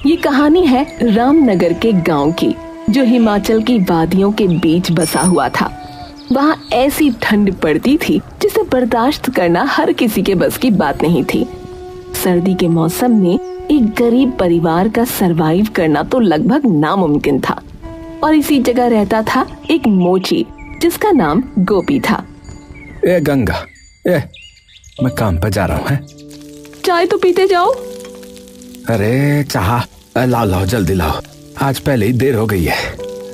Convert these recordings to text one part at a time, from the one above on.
ये कहानी है रामनगर के गांव की, जो हिमाचल की वादियों के बीच बसा हुआ था। वहाँ ऐसी ठंड पड़ती थी जिसे बर्दाश्त करना हर किसी के बस की बात नहीं थी। सर्दी के मौसम में एक गरीब परिवार का सरवाइव करना तो लगभग नामुमकिन था। और इसी जगह रहता था एक मोची, जिसका नाम गोपी था। ए गंगा, मैं काम पे जा रहा हूँ। चाय तो पीते जाओ। अरे चाह लाओ जल्दी लाओ, आज पहले ही देर हो गई है।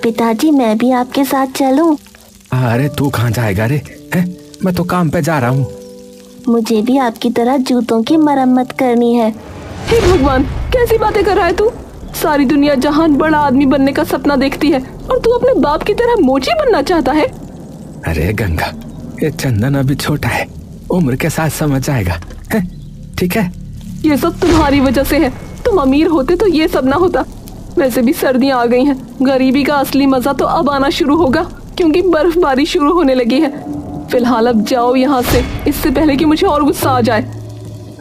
पिताजी मैं भी आपके साथ चलूं? अरे तू कहाँ जाएगा रे? मैं तो काम पे जा रहा हूँ। मुझे भी आपकी तरह जूतों की मरम्मत करनी है। हे भगवान, कैसी बातें कर रहा है तू? सारी दुनिया जहान बड़ा आदमी बनने का सपना देखती है और तू अपने बाप की तरह मोची बनना चाहता है। अरे गंगा, ये चंदन अभी छोटा है, उम्र के साथ समझ जाएगा। ठीक है? ये सब तुम्हारी वजह से है। तुम अमीर होते तो ये सब ना होता। वैसे भी सर्दियाँ आ गई हैं, गरीबी का असली मजा तो अब आना शुरू होगा, क्योंकि बर्फबारी शुरू होने लगी है। फिलहाल अब जाओ यहाँ से, इससे पहले कि मुझे और गुस्सा आ जाए।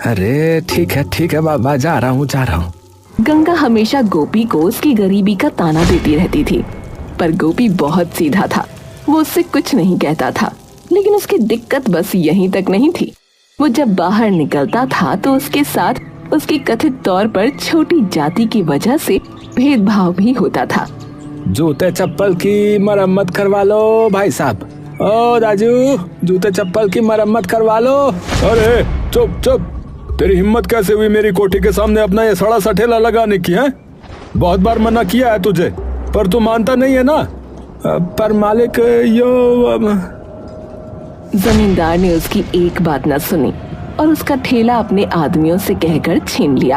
अरे ठीक है बाबा, जा रहा हूँ। गंगा हमेशा गोपी को उसकी गरीबी का ताना देती रहती थी, पर गोपी बहुत सीधा था। वो उससे कुछ नहीं कहता था, लेकिन उसकी दिक्कत बस यहीं तक नहीं थी। वो जब बाहर निकलता था तो उसके साथ उसकी कथित तौर पर छोटी जाति की वजह से भेदभाव भी होता था। जूते चप्पल की मरम्मत करवा लो भाई साहब। ओ राजू, जूते चप्पल की मरम्मत करवा लो। अरे चुप, तेरी हिम्मत कैसे हुई मेरी कोठी के सामने अपना ये सड़ा सा ठेला लगाने की? है बहुत बार मना किया है तुझे, पर तू मानता नहीं है ना। पर मालिक जमींदार ने उसकी एक बात न सुनी और उसका ठेला अपने आदमियों से कहकर छीन लिया।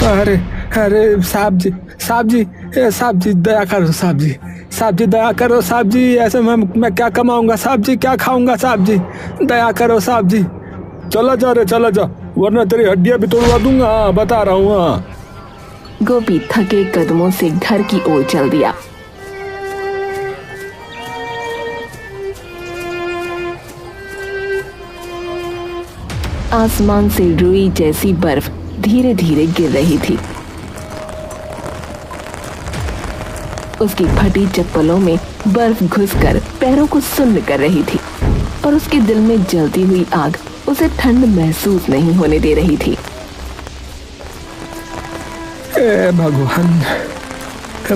अरे साहब जी दया करो साहब जी दया करो साहब जी। ऐसे मैं क्या कमाऊंगा साहब जी, क्या खाऊंगा साहब जी, दया करो साहब जी। चला जा, वरना तेरी हड्डियां भी तोड़वा दूंगा, बता रहा हूँ। गोपी थके कदमों से घर की ओर चल दिया। आसमान से रुई जैसी बर्फ धीरे धीरे गिर रही थी। उसकी फटी चप्पलों में बर्फ घुसकर पैरों को सुन्न कर रही थी और उसके दिल में जलती हुई आग उसे ठंड महसूस नहीं होने दे रही थी। भगवान,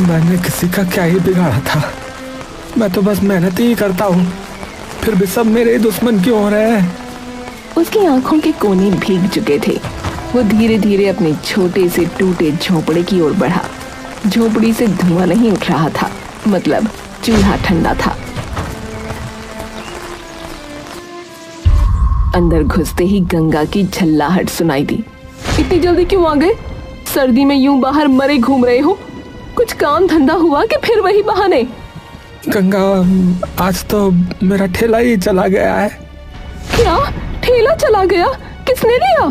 मैंने किसी का क्या ही बिगाड़ा था? मैं तो बस मेहनत ही करता हूँ, फिर भी सब मेरे दुश्मन क्यों हो रहे हैं? उसकी आंखों के कोने भीग चुके थे। वो धीरे धीरे अपने छोटे से टूटे झोंपड़े की ओर बढ़ा। झोंपड़ी से धुआं नहीं उठ रहा था, मतलब चूल्हा ठंडा था। अंदर घुसते ही गंगा की झल्लाहट सुनाई दी। इतनी जल्दी क्यों आ गए? सर्दी में यूं बाहर मरे घूम रहे हो? कुछ काम धंधा हुआ कि फिर वही बहाने? गंगा, आज तो मेरा ठेला ही चला गया है। क्या? ठेला चला गया? किसने लिया?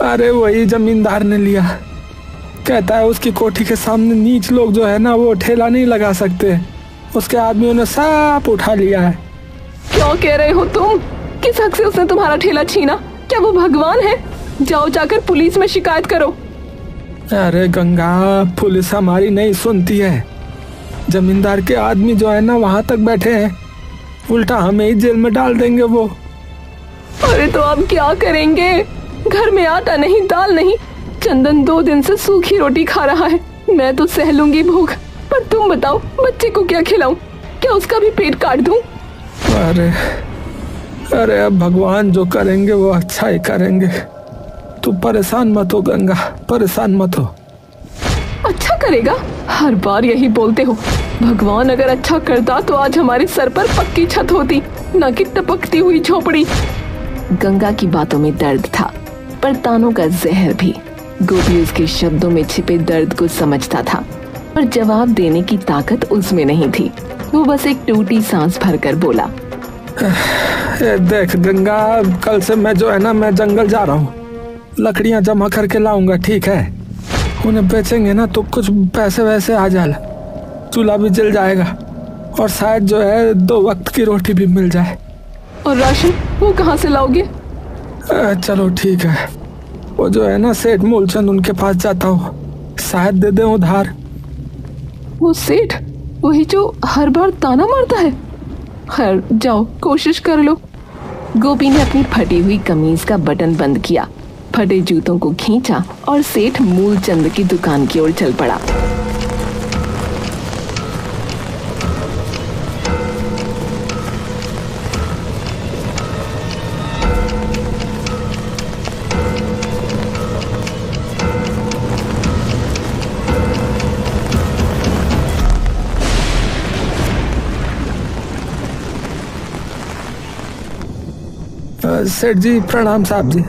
अरे वही जमींदार ने लिया। कहता है उसकी कोठी के सामने नीच लोग जो है ना, वो ठेला नहीं लगा सकते। उसके आदमियों ने सब उठा लिया है। क्या कह रहे हो तुम? किस हक से उसने तुम्हारा ठेला छीना? क्या वो भगवान है? जाओ जाकर पुलिस में शिकायत करो। अरे गंगा, पुलिस हमारी नहीं सुनती है। जमींदार के आदमी जो है ना वहां तक बैठे हैं, उल्टा हमें ही जेल में डाल देंगे वो। अरे तो अब क्या करेंगे? घर में आटा नहीं, दाल नहीं। चंदन 2 दिन से सूखी रोटी खा रहा है। मैं तो सह लूंगी भूख, पर तुम बताओ बच्चे को क्या खिलाऊं? क्या उसका भी पेट काट दूं? अरे अब भगवान जो करेंगे वो अच्छा ही करेंगे। तू परेशान मत हो गंगा, परेशान मत हो। अच्छा करेगा? हर बार यही बोलते हो। भगवान अगर अच्छा करता तो आज हमारे सर पर पक्की छत होती, न कि टपकती हुई झोपड़ी। गंगा की बातों में दर्द था, पर तानों का जहर भी। गोपी उसके शब्दों में छिपे दर्द को समझता था, पर जवाब देने की ताकत उसमें नहीं थी। वो बस एक टूटी सांस भरकर बोला, देख गंगा, कल से मैं जो है ना, मैं जंगल जा रहा हूँ। लकड़ियाँ जमा करके लाऊंगा, ठीक है? उन्हें बेचेंगे ना तो कुछ पैसे वैसे आ जाए, चूल्हा भी जल जाएगा और शायद जो है 2 वक्त की रोटी भी मिल जाए। और राशन वो कहाँ से लाओगे? चलो ठीक है, वो जो है ना सेठ मूलचंद, उनके पास जाता हूँ, शायद दे दे उधार। वो सेठ वही जो हर बार ताना मारता है। खैर जाओ कोशिश कर लो। गोपी ने अपनी फटी हुई कमीज का बटन बंद किया, फटे जूतों को खींचा और सेठ मूलचंद की दुकान की ओर चल पड़ा। सेठ जी प्रणाम साहब जी।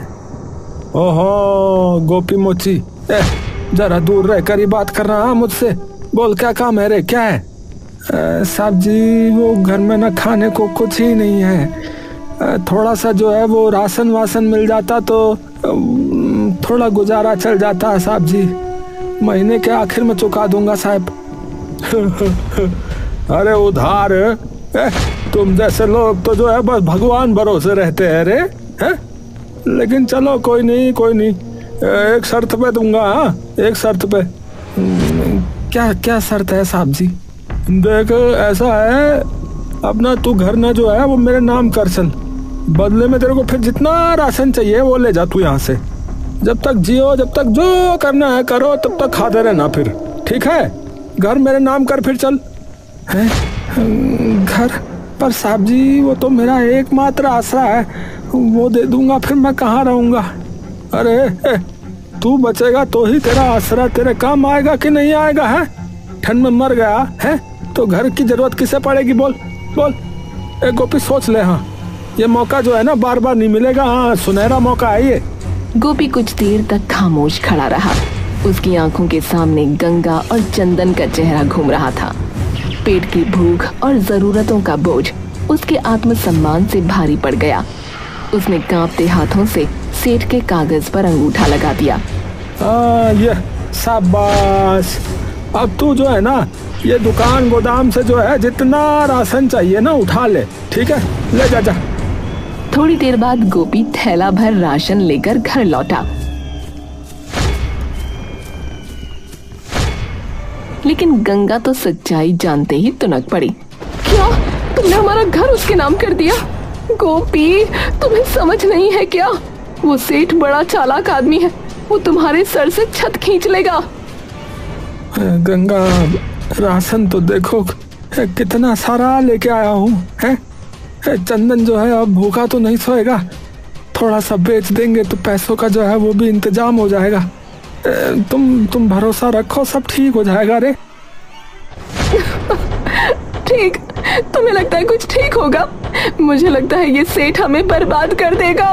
ओहो गोपी मोची, जरा दूर रहकर ही बात कर रहा मुझसे। बोल क्या काम है रे, क्या है? साहब जी वो घर में ना खाने को कुछ ही नहीं है। थोड़ा सा जो है वो राशन वासन मिल जाता तो थोड़ा गुजारा चल जाता साहब जी। महीने के आखिर में चुका दूंगा साहब। अरे उधार? तुम जैसे लोग तो जो है बस भगवान भरोसे रहते हैं रे, हैं? लेकिन चलो कोई नहीं कोई नहीं, एक शर्त पे दूंगा। हाँ एक शर्त पे। क्या क्या शर्त है साहब जी? देख ऐसा है, अपना तू घर ना जो है वो मेरे नाम कर चल, बदले में तेरे को फिर जितना राशन चाहिए वो ले जा तू यहाँ से। जब तक जियो, जब तक जो करना है करो, तब तक खाते रहना फिर, ठीक है? घर मेरे नाम कर फिर चल। है घर पर साहब जी वो तो मेरा एकमात्र आसरा है, वो दे दूंगा फिर मैं कहाँ रहूंगा? अरे तू बचेगा तो ही तेरा आसरा तेरे काम आएगा कि नहीं आएगा? है ठंड में मर गया है तो घर की जरूरत किसे पड़ेगी? बोल बोल। गोपी सोच ले। हाँ ये मौका जो है ना बार बार नहीं मिलेगा। हाँ सुनहरा मौका है ये। गोपी कुछ देर तक खामोश खड़ा रहा। उसकी आंखों के सामने गंगा और चंदन का चेहरा घूम रहा था। पेट की भूख और जरूरतों का बोझ उसके आत्मसम्मान से भारी पड़ गया। उसने कांपते हाथों से सेठ के कागज पर अंगूठा लगा दिया। ये शाबाश। अब तू जो है ना ये दुकान गोदाम से जो है जितना राशन चाहिए ना उठा ले, ठीक है? ले जा जा। थोड़ी देर बाद गोपी थैला भर राशन लेकर घर लौटा, लेकिन गंगा तो सच्चाई जानते ही तुनक पड़ी। क्या तुमने हमारा घर उसके नाम कर दिया? गोपी तुम्हें समझ नहीं है क्या? वो सेठ बड़ा चालाक आदमी है, वो तुम्हारे सर से छत खींच लेगा। गंगा राशन तो देखो कितना सारा लेके आया हूँ। है चंदन जो है अब भूखा तो नहीं सोएगा, थोड़ा सा बेच देंगे तो पैसों का जो है वो भी इंतजाम हो जाएगा। तुम भरोसा रखो सब ठीक हो जाएगा रे। ठीक? तुम्हें लगता है कुछ ठीक होगा? मुझे लगता है ये सेठ हमें बर्बाद कर देगा।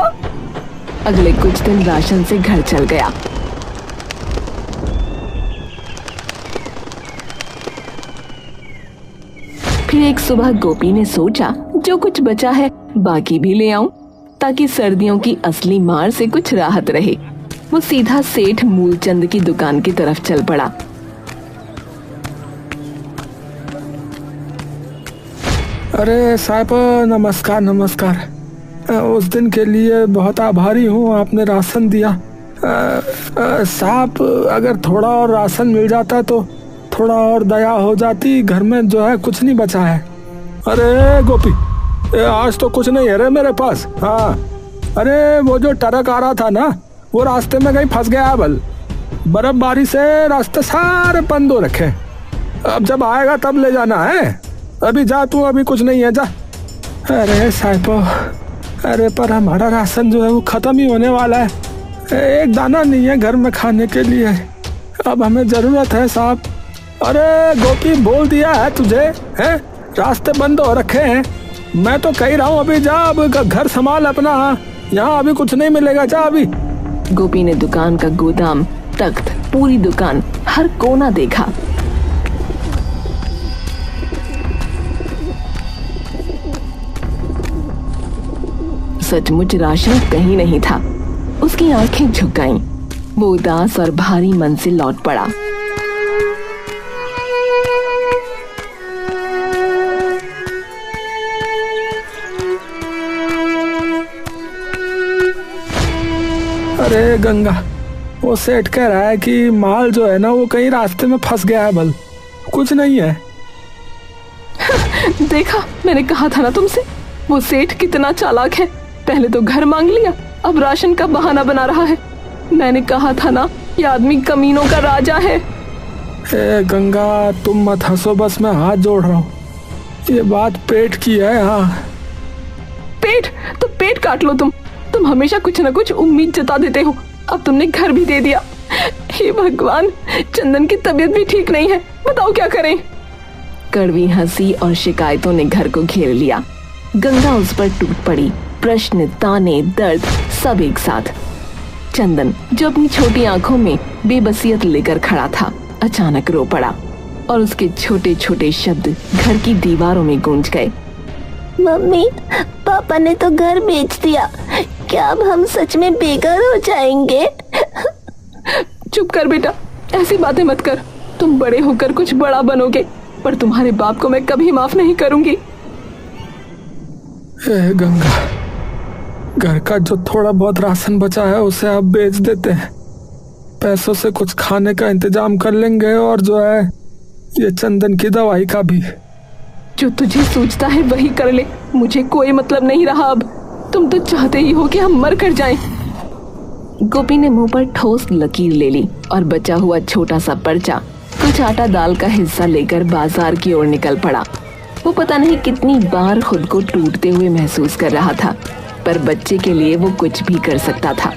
अगले कुछ दिन राशन से घर चल गया। फिर एक सुबह गोपी ने सोचा जो कुछ बचा है बाकी भी ले आऊं, ताकि सर्दियों की असली मार से कुछ राहत रहे। वो सीधा सेठ मूलचंद की दुकान की तरफ चल पड़ा। अरे साहब नमस्कार नमस्कार। उस दिन के लिए बहुत आभारी हूँ, आपने राशन दिया। साहब अगर थोड़ा और राशन मिल जाता तो थोड़ा और दया हो जाती, घर में जो है कुछ नहीं बचा है। अरे गोपी आज तो कुछ नहीं है रे मेरे पास। हाँ अरे वो जो ट्रक आ रहा था ना वो रास्ते में कहीं फंस गया बल, बर्फबारी से रास्ते सारे बंद हो रखे। अब जब आएगा तब ले जाना है। अभी जा तू, अभी कुछ नहीं है जा। अरे साहिबो, अरे पर हमारा राशन जो है वो खत्म ही होने वाला है, एक दाना नहीं है घर में खाने के लिए। अब हमें जरूरत है साहब। अरे गोपी बोल दिया है तुझे, है रास्ते बंद हो रखे हैं। मैं तो कह रहा हूँ अभी जा, अब घर संभाल अपना, यहाँ अभी कुछ नहीं मिलेगा, जा अभी। गोपी ने दुकान का गोदाम, तख्त, पूरी दुकान, हर कोना देखा। सचमुच राशन कहीं नहीं था। उसकी आंखें झुक गईं। वो उदास और भारी मन से लौट पड़ा। अरे गंगा वो सेठ कह रहा है कि माल जो है ना वो कहीं रास्ते में फंस गया है। बल कुछ नहीं है। देखा, मैंने कहा था ना तुमसे, वो सेठ कितना चालाक है। पहले तो घर मांग लिया, अब राशन का बहाना बना रहा है। मैंने कहा था ना, ये आदमी कमीनों का राजा है। ए गंगा, तुम मत हंसो, बस मैं हाथ जोड़ रहा हूँ। ये बात पेट की है। हाँ, पेट तो पेट काट लो। तुम हमेशा कुछ न कुछ उम्मीद जता देते हो। अब तुमने घर भी दे दिया। हे भगवान, चंदन की तबीयत भी ठीक नहीं है, बताओ क्या करें। कड़वी हंसी और शिकायतों ने घर को घेर लिया। गंगा उस पर टूट पड़ी, प्रश्न, ताने, दर्द सब एक साथ। चंदन, जो अपनी छोटी आंखों में बेबसियत लेकर खड़ा था, अचानक रो पड़ा और उसके छोटे छोटे शब्द घर की दीवारों में गूंज गए। मम्मी, पापा ने तो घर बेच दिया, क्या अब हम सच में बेघर हो जाएंगे? चुप कर बेटा, ऐसी बातें मत कर। तुम बड़े होकर कुछ बड़ा बनोगे, पर तुम्हारे बाप को मैं कभी माफ नहीं करूंगी। गंगा, घर का जो थोड़ा बहुत राशन बचा है उसे आप बेच देते हैं, पैसों से कुछ खाने का इंतजाम कर लेंगे, और जो है ये चंदन की दवाई का भी। जो तुझे सूझता है वही कर ले, मुझे कोई मतलब नहीं रहा अब। तुम तो चाहते ही हो कि हम मर कर जाएं। गोपी ने मुंह पर ठोस लकीर ले ली और बचा हुआ छोटा सा पर्चा, कुछ आटा दाल का हिस्सा लेकर बाजार की ओर निकल पड़ा। वो पता नहीं कितनी बार खुद को टूटते हुए महसूस कर रहा था, पर बच्चे के लिए वो कुछ भी कर सकता था।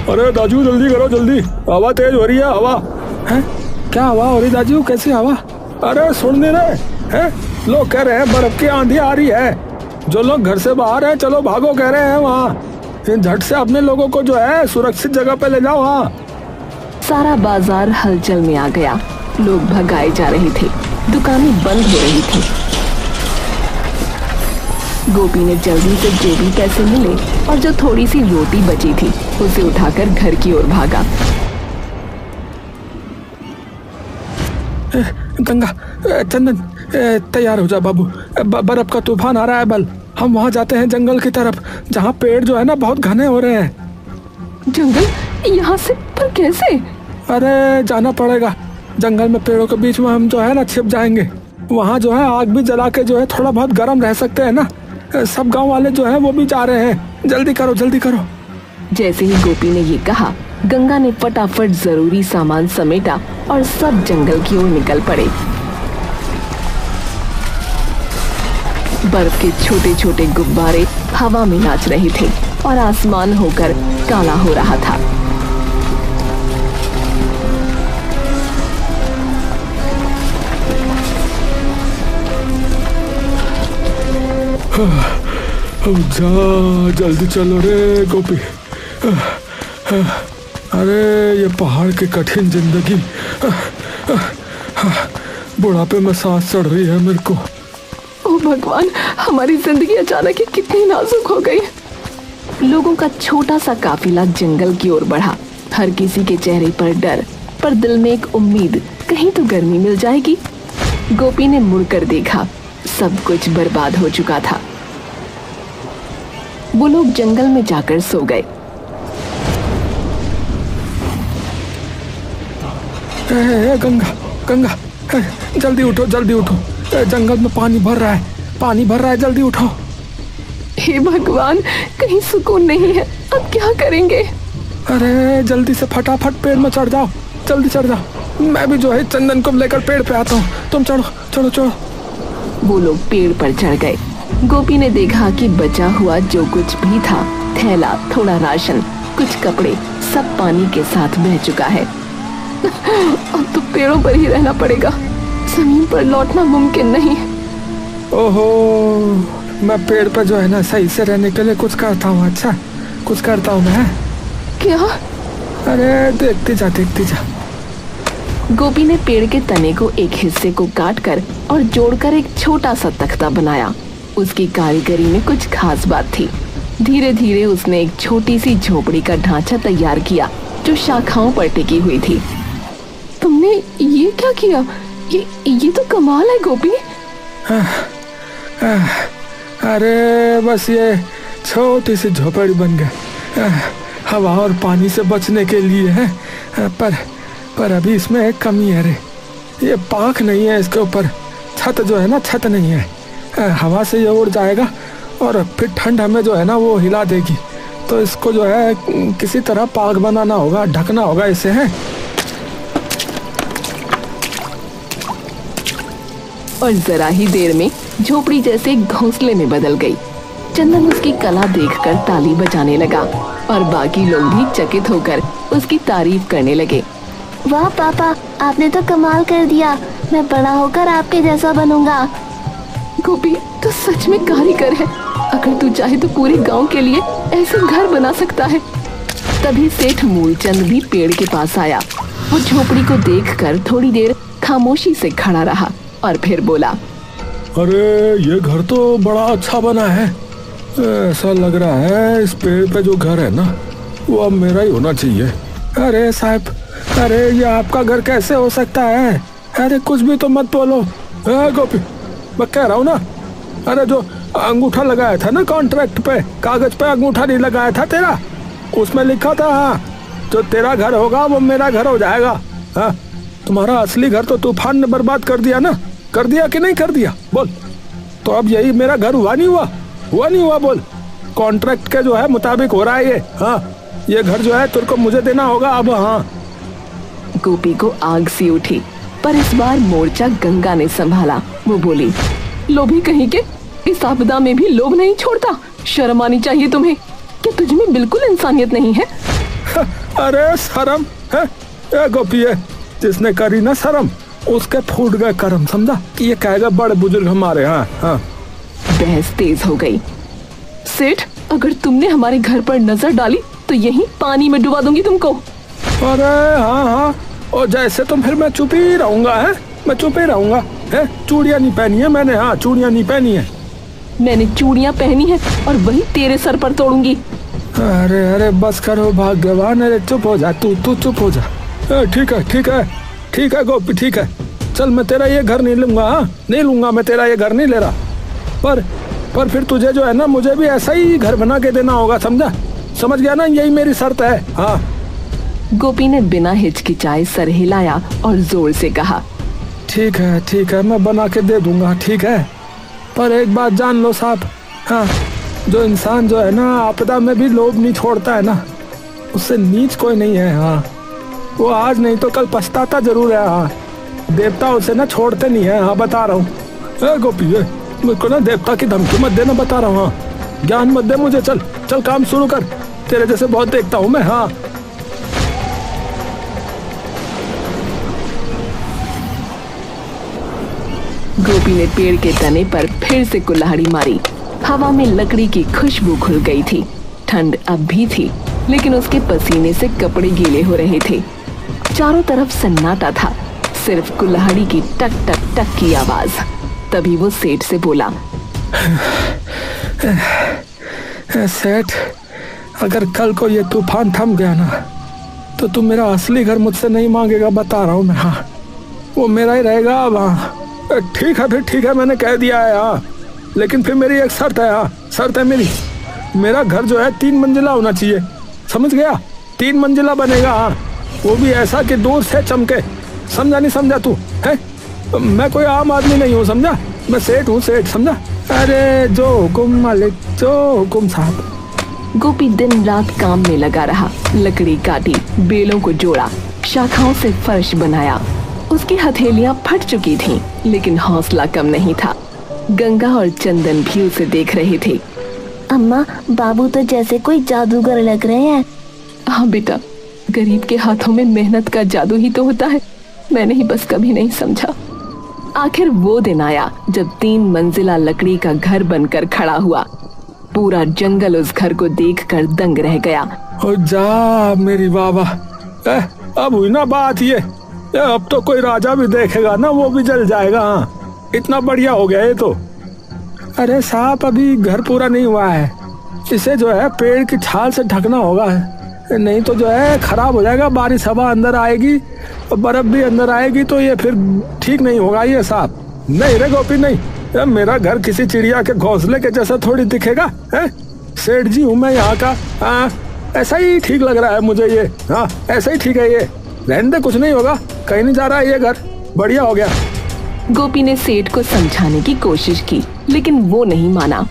अरे दाजू, जल्दी करो, जल्दी, हवा तेज हो रही है। हवा है? क्या हवा हो रही दाजू? कैसी हवा? अरे सुन नहीं रहे हैं? लोग कह रहे हैं बर्फ की आंधी आ रही है। जो लोग घर से बाहर हैं, चलो भागो कह रहे हैं वहाँ। झट से अपने लोगों को जो है सुरक्षित जगह पे ले जाओ। हाँ, सारा बाजार हलचल में आ गया। लोग भगाए जा रहे थे, दुकानें बंद हो रही थी। गोपी ने जल्दी से जो भी पैसे मिले और जो थोड़ी सी रोटी बची थी उसे उठाकर घर की ओर भागा। गंगा, चंदन, तैयार हो जा बाबू, बर्फ का तूफान आ रहा है। बल हम वहाँ जाते हैं जंगल की तरफ, जहाँ पेड़ जो है ना बहुत घने हो रहे हैं। जंगल? यहाँ से? पर कैसे? अरे जाना पड़ेगा, जंगल में पेड़ों के बीच में हम जो है ना छिप जाएंगे। वहाँ जो है आग भी जला के जो है थोड़ा बहुत गर्म रह सकते हैं ना। सब गांव वाले जो है वो भी जा रहे हैं, जल्दी करो, जल्दी करो। जैसे ही गोपी ने ये कहा, गंगा ने फटाफट जरूरी सामान समेटा और सब जंगल की ओर निकल पड़े। बर्फ के छोटे छोटे गुब्बारे हवा में नाच रहे थे और आसमान होकर काला हो रहा था। जा, जल्दी चलो रे गोपी। अरे ये पहाड़ की कठिन जिंदगी, बुढ़ापे में सांस चढ़ रही है मेरे को। ओ भगवान, हमारी जिंदगी अचानक ही कितनी नाजुक हो गई। लोगों का छोटा सा काफिला जंगल की ओर बढ़ा। हर किसी के चेहरे पर डर, पर दिल में एक उम्मीद, कहीं तो गर्मी मिल जाएगी। गोपी ने मुड़कर देखा, सब कुछ बर्बाद हो चुका था। वो लोग जंगल में जाकर सो गए। गंगा, गंगा, जल्दी उठो, जल्दी उठो, जंगल में पानी भर रहा है, पानी भर रहा है, जल्दी उठो। हे भगवान, कहीं सुकून नहीं है, अब क्या करेंगे? अरे जल्दी से फटाफट पेड़ में चढ़ जाओ, जल्दी चढ़ जाओ। मैं भी जो है चंदन को लेकर पेड़ पे आता हूँ, तुम चढ़ो, चढ़ो, चढ़ो। वो लोग पेड़ पर चढ़ गए। गोपी ने देखा कि बचा हुआ जो कुछ भी था, थैला, थोड़ा राशन, कुछ कपड़े, सब पानी के साथ बह चुका है। अब तो पेड़ों पर ही रहना पड़ेगा, जमीन पर लौटना मुमकिन नहीं। ओहो, मैं पेड़ पर जो है ना सही से रहने के लिए कुछ करता हूँ। अच्छा, कुछ करता हूँ मैं। क्या? अरे देखती जा, देखती जा। गोपी ने पेड़ के तने को एक हिस्से को काटकर और जोड़कर एक छोटा सा तख्ता बनाया। उसकी कारीगरी में कुछ खास बात थी। धीरे धीरे उसने एक छोटी सी झोपड़ी का ढांचा तैयार किया जो शाखाओं पर टिकी हुई थी। तुमने ये क्या किया? ये तो कमाल है गोपी। अरे बस ये छोटी सी झोपड़ी बन गई, हवा और पानी से बचने के लिए है, पर अभी इसमें एक कमी है रे। ये पाख नहीं है इसके ऊपर, छत जो है ना छत नहीं है। हवा से ये उड़ जाएगा और फिर ठंड हमें जो है ना वो हिला देगी। तो इसको जो है किसी तरह पाख बनाना होगा, ढकना होगा इसे है। और जरा ही देर में झोपड़ी जैसे घोंसले में बदल गई। चंदन उसकी कला देखकर ताली बजाने लगा और बाकी लोग भी चकित होकर उसकी तारीफ करने लगे। वाह पापा, आपने तो कमाल कर दिया। मैं बड़ा होकर आपके जैसा बनूंगा। गोपी, तू सच में कारीगर है। अगर तू चाहे तो पूरे गांव के लिए ऐसे घर बना सकता है। तभी सेठ मूलचंद भी पेड़ के पास आया। वो झोपड़ी को देखकर थोड़ी देर खामोशी से खड़ा रहा और फिर बोला, अरे ये घर तो बड़ा अच्छा बना है। ऐसा लग रहा है इस पेड़ पे जो घर है ना वो अब मेरा ही होना चाहिए। अरे साहब, अरे ये आपका घर कैसे हो सकता है? अरे कुछ भी तो मत बोलो। गोपी, मैं कह रहा हूँ ना, अरे जो अंगूठा लगाया था ना कॉन्ट्रैक्ट पे, कागज पे अंगूठा नहीं लगाया था तेरा, उसमें लिखा था हाँ जो तेरा घर होगा वो मेरा घर हो जाएगा। हाँ, तुम्हारा असली घर तो तूफान ने बर्बाद कर दिया ना, कर दिया कि नहीं कर दिया बोल? तो अब यही मेरा घर हुआ नहीं हुआ? हुआ नहीं हुआ बोल? कॉन्ट्रैक्ट के जो है मुताबिक हो रहा है ये। हाँ, ये घर जो है तेरे को मुझे देना होगा अब। हाँ। गोपी को आग सी उठी, पर इस बार मोर्चा गंगा ने संभाला। वो बोली, लोभी कहीं के, इस आपदा में भी लोभ नहीं छोड़ता। शर्म आनी चाहिए तुम्हें। क्या तुझ में बिल्कुल इंसानियत नहीं है? अरे शर्म है? गोपी है जिसने करी ना शर्म, उसके फूट गए कर्म, समझा? ये कहेगा बड़े बुजुर्ग हमारे। हाँ हाँ। बहस तेज हो गई। सेठ, अगर तुमने हमारे घर पर नजर डाली तो यहीं पानी में डुबा दूंगी तुमको। अरे हाँ हाँ, और जैसे तुम फिर मैं चुप ही रहूंगा। है, मैं चुप ही रहूंगा। है, चूड़ियां नहीं पहनी है मैंने। हाँ, चूड़ियां नहीं पहनी है मैंने। चूड़ियां पहनी है और वही तेरे सर पर तोड़ूंगी। अरे अरे बस करो भाग्यवान। अरे चुप हो जा, तू चुप हो जा। ठीक है ठीक है ठीक है गोपी, ठीक है। चल, मैं तेरा ये घर नहीं लूंगा। हाँ, नहीं लूंगा, मैं तेरा ये घर नहीं ले रहा। पर फिर तुझे जो है ना मुझे भी ऐसा ही घर बना के देना होगा, समझा? समझ गया ना? यही मेरी शर्त है। हाँ। गोपी ने बिना हिचकिचाए सर हिलाया और जोर से कहा, ठीक है, मैं बना के दे दूंगा। ठीक है, पर एक बात जान लो साहब। हाँ, जो इंसान जो है ना आपदा में भी लोभ नहीं छोड़ता है ना, उससे नीच कोई नहीं है। हाँ, वो आज नहीं तो कल पछताता जरूर है। हाँ, देवता उसे ना छोड़ते नहीं है। हाँ, बता रहा हूँ। गोपी, मुझको ना देवता की धमकी मत देना, बता रहा हूँ। हाँ, ज्ञान मत दे मुझे। चल चल, काम शुरू कर। तेरे जैसे बहुत देखता हूँ मैं। हाँ। गोपी ने पेड़ के तने पर फिर से कुल्हाड़ी मारी। हवा में लकड़ी की खुशबू घुल गई थी। ठंड अब भी थी, लेकिन उसके पसीने से कपड़े गीले हो रहे थे। चारों तरफ सन्नाटा था, सिर्फ कुल्हाड़ी की टक टक टक की आवाज। तभी वो सेठ से बोला, सेठ, अगर कल को ये तूफान थम गया ना तो तुम मेरा असली घर मुझसे नहीं मांगेगा, बता रहा हूँ मैं। हाँ, वो मेरा ही रहेगा अब। हाँ, ठीक है, फिर ठीक है, मैंने कह दिया है। हाँ, लेकिन फिर मेरी एक शर्त है। हाँ, शर्त है मेरी, मेरा घर जो है 3 मंजिला होना चाहिए, समझ गया? 3 मंजिला बनेगा। हाँ, वो भी ऐसा कि दूर से चमके। समझा नहीं समझा तू? है, मैं कोई आम आदमी नहीं हूँ, समझा? मैं सेठ हूँ, सेठ, समझा? अरे जो हुकुम मालिक, जो हुकुम साहब। गोपी दिन रात काम में लगा रहा। लकड़ी काटी, बेलों को जोड़ा, शाखाओं से फर्श बनाया। उसकी हथेलियां फट चुकी थीं, लेकिन हौसला कम नहीं था। गंगा और चंदन भी उसे देख रहे थे। अम्मा, बाबू तो जैसे कोई जादूगर लग रहे हैं। हाँ बेटा, गरीब के हाथों में मेहनत का जादू ही तो होता है। मैंने ही बस कभी नहीं समझा। आखिर वो दिन आया जब 3 मंजिला लकड़ी का घर बनकर खड़ा हुआ। पूरा जंगल उस घर को देखकर दंग रह गया। ओ जा मेरी बाबा, अब हुई ना बात ये। अब तो कोई राजा भी देखेगा ना वो भी जल जाएगा। हाँ, इतना बढ़िया हो गया ये तो। अरे साहब, अभी घर पूरा नहीं हुआ है, इसे जो है पेड़ की छाल से ढकना होगा, नहीं तो जो है खराब हो जाएगा। बारिश हवा अंदर आएगी और बर्फ भी अंदर आएगी तो ये फिर ठीक नहीं होगा ये साहब। नहीं रे गोपी, नहीं। मेरा घर किसी चिड़िया के घोंसले के जैसा थोड़ी दिखेगा है। सेठ जी हूँ मैं यहाँ का। हाँ, ऐसा ही ठीक लग रहा है मुझे ये। हाँ ऐसा ही ठीक है ये, रहने दे, कुछ नहीं होगा, कहीं नहीं जा रहा है ये घर, बढ़िया हो गया। गोपी ने सेठ को समझाने की कोशिश की लेकिन वो नहीं माना।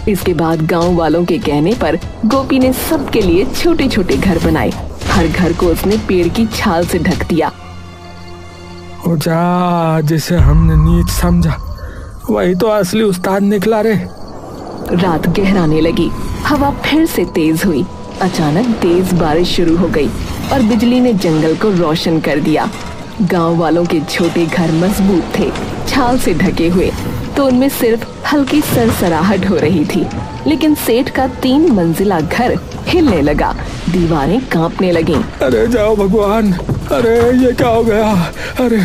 इसके बाद गांव वालों के कहने पर गोपी ने सबके लिए छोटे छोटे घर बनाए। हर घर को उसने पेड़ की छाल से ढक दिया। ओ जा, जिसे हमने नीच समझा वही तो असली उस्ताद निकला रे। रात गहराने लगी, हवा फिर से तेज हुई। अचानक तेज बारिश शुरू हो गई और बिजली ने जंगल को रोशन कर दिया। गांव वालों के छोटे घर मजबूत थे, छाल से ढके हुए, तो उनमें सिर्फ हल्की सरसराहट हो रही थी। लेकिन सेठ का 3 मंजिला घर हिलने लगा, दीवारें कांपने लगीं। अरे जाओ भगवान, अरे ये क्या हो गया? अरे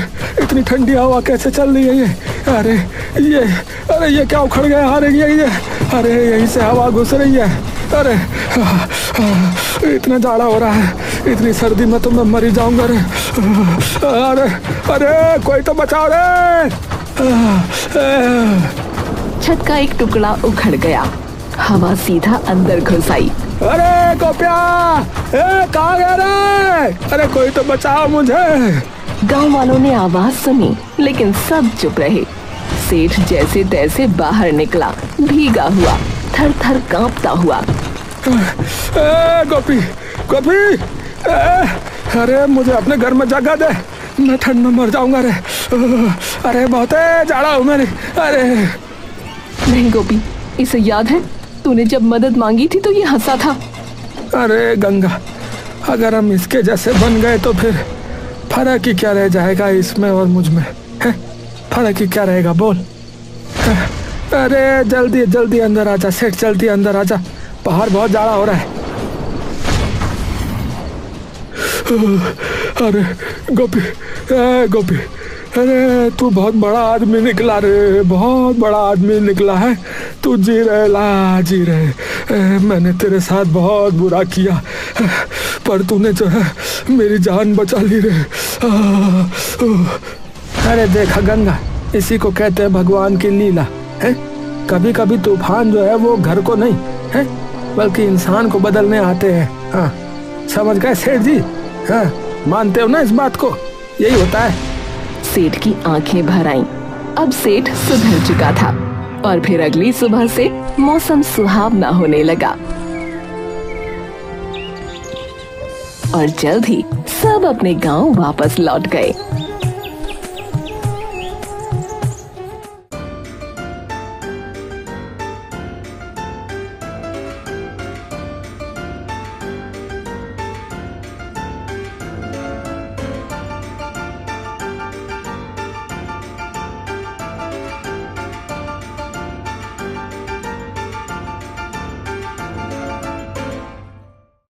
इतनी ठंडी हवा कैसे चल रही है ये? अरे ये क्या उखड़ गया? अरे यहीं से हवा घुस रही है। अरे इतना जाड़ा हो रहा है, इतनी सर्दी में तो मैं मर ही जाऊंगा रे। अरे कोई तो बचाओ रे। छत का एक टुकड़ा उखड़ गया, हवा सीधा अंदर घुस आई। अरे गोपिया, कहाँ गया रे? अरे कोई तो बचाओ मुझे। गांव वालों ने आवाज सुनी लेकिन सब चुप रहे। सेठ जैसे तैसे बाहर निकला, भीगा हुआ, थर थर कांपता हुआ। गोपी, अरे मुझे अपने घर में जगह दे, मैं ठंड में मर जाऊंगा रे। अरे बहुत जाड़ा हूँ मेरी। अरे नहीं गोपी, इसे याद है तूने जब मदद मांगी थी तो ये हंसा था। अरे गंगा, अगर हम इसके जैसे बन गए तो फिर फर्क ही क्या रह जाएगा इसमें और मुझ में? है फर्क ही क्या रहेगा बोल? अरे जल्दी जल्दी अंदर आजा सेठ, जल्दी अंदर आजा, बाहर बहुत जाड़ा हो रहा है। अरे गोपी, अरे तू बहुत बड़ा आदमी निकला रे, बहुत बड़ा आदमी निकला है तू। जी रहे, मैंने तेरे साथ बहुत बुरा किया, पर तूने जो है मेरी जान बचा ली रे। अरे देखा गंगा, इसी को कहते हैं भगवान की लीला है। कभी कभी तूफान जो है वो घर को नहीं है बल्कि इंसान को बदलने आते हैं। हाँ समझ गए सेठ जी? हाँ मानते हो ना इस बात को? यही होता है। सेठ की आंखें भर आईं। अब सेठ सुधर चुका था और फिर अगली सुबह से मौसम सुहावना होने लगा और जल्द ही सब अपने गांव वापस लौट गए।